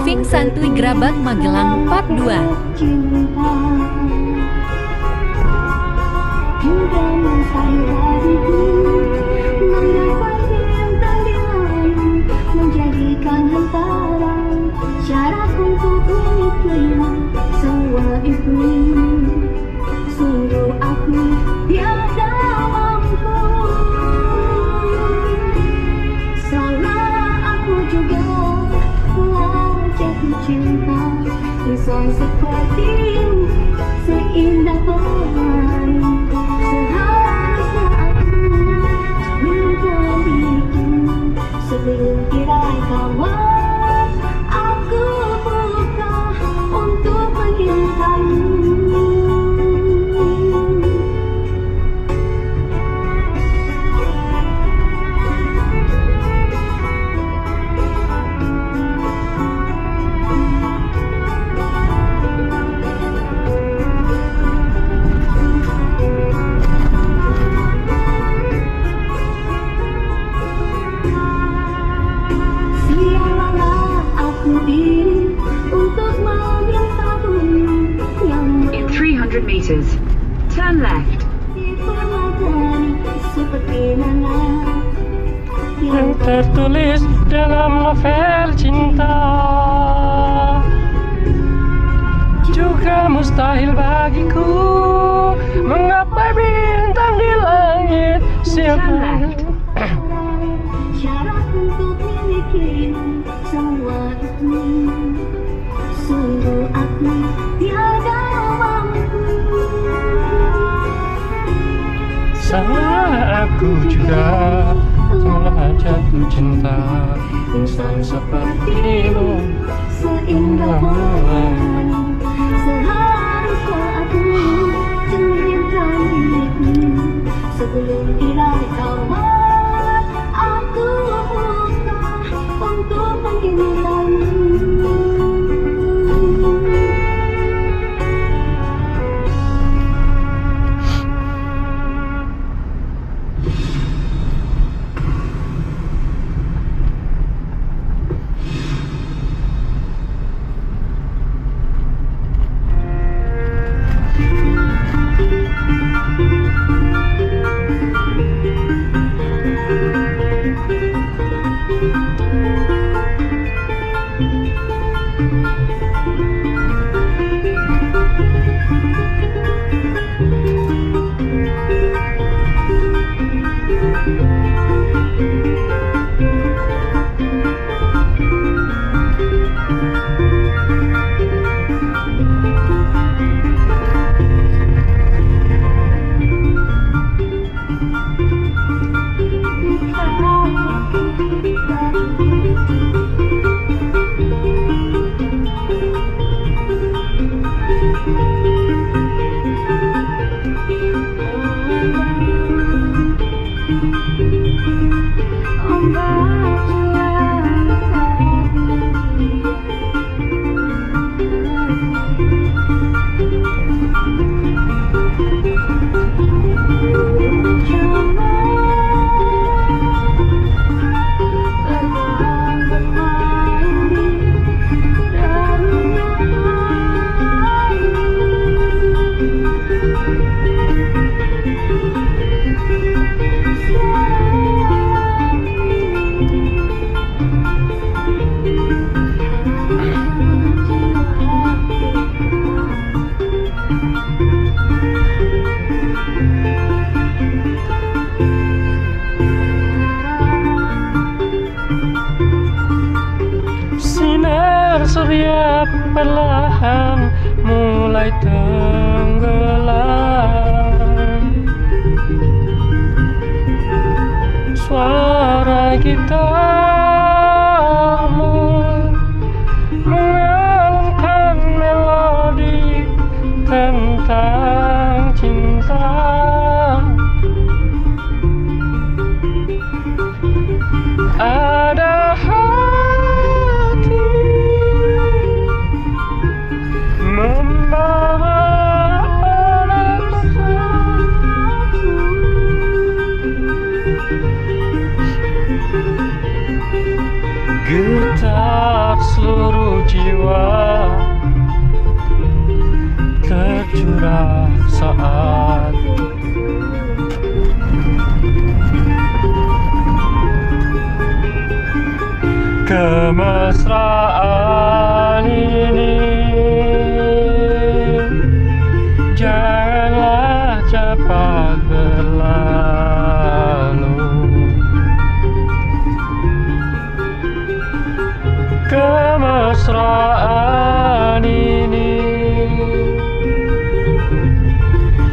Briefing Santuy Grabag Magelang Part 2. Menjadikan hamparan syarat untuk memilikinya semua itu. Sungguh aku tiada mampu. Salah aku juga telah jatuh cinta. Insan sepertimu seindah pelangi. Seharusnya aku minta diriku sebelum tirai kawan. Aku buka untuk mencintaimu. In 300 meters, turn left. Yang tertulis dalam novel cinta juga mustahil bagiku. Mengapa bintang di langit siapa? Syarat untuk milikimu semua itu. Sungguh aku tiada mampu. Sama aku juga telah jatuh cinta. Insan sepertimu Seindah pelangi. Seharusnya aku cinta diriku sebelum tirai kawan. Aku buka untuk mencintaimu. Sinar surya perlahan mulai tenggelam. Suara gitarmu mengalunkan melodi tentang cinta. Ada hati membawa getar seluruh jiwa. curah saat kemesraan ini. Janganlah cepat berlalu. Kemesraan ini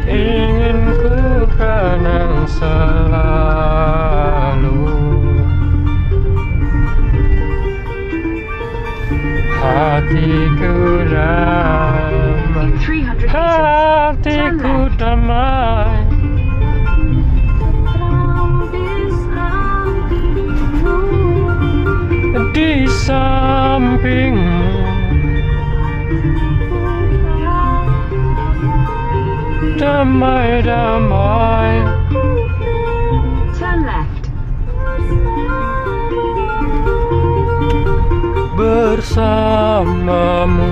ingin ku kenang selalu. Hatiku damai, 300 meters. hatiku damai. Di sampingmu, damai-damai. Turn left. Bersamamu.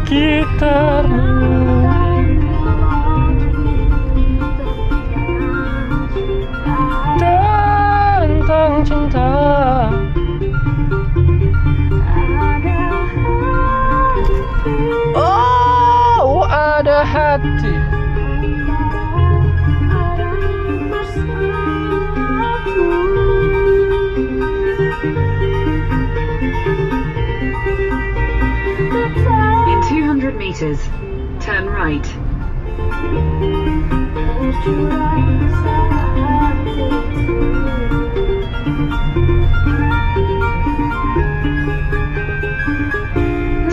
Gitarmu tentang cinta. Oh, ada hati. In 200 meters, turn right.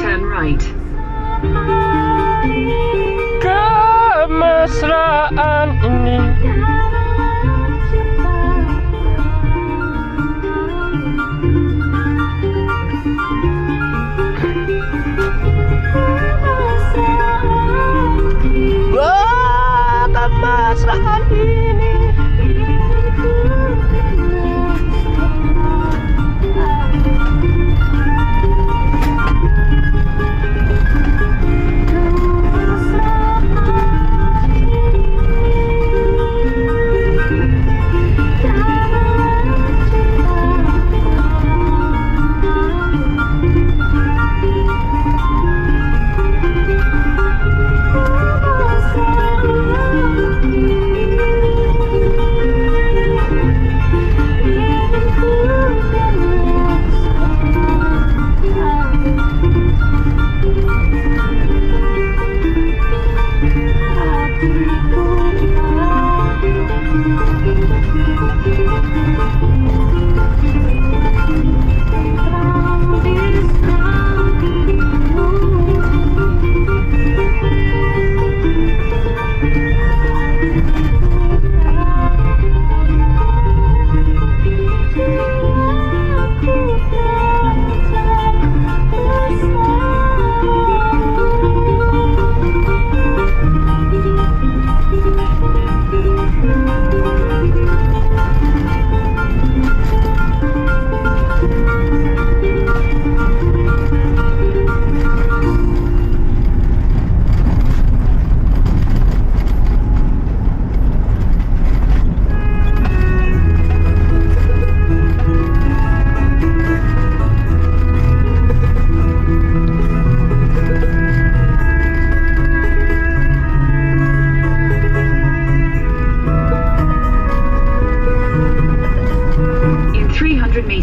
Turn right. Kemesraan ini kemesraan ini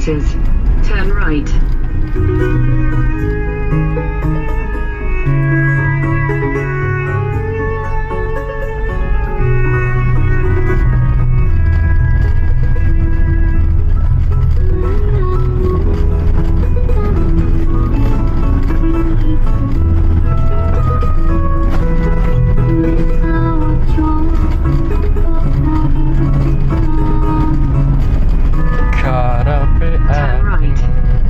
meters. Turn right. Turn right.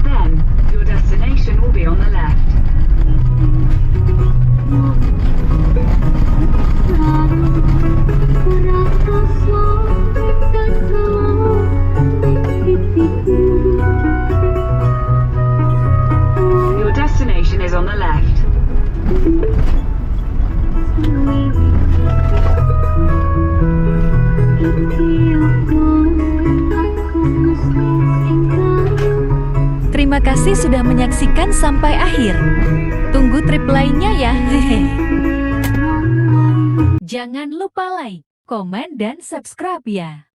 Then, your destination will be on the left. Your destination is on the left. Terima kasih sudah menyaksikan sampai akhir. Tunggu trip lainnya ya. Jangan lupa like, komen, dan subscribe ya.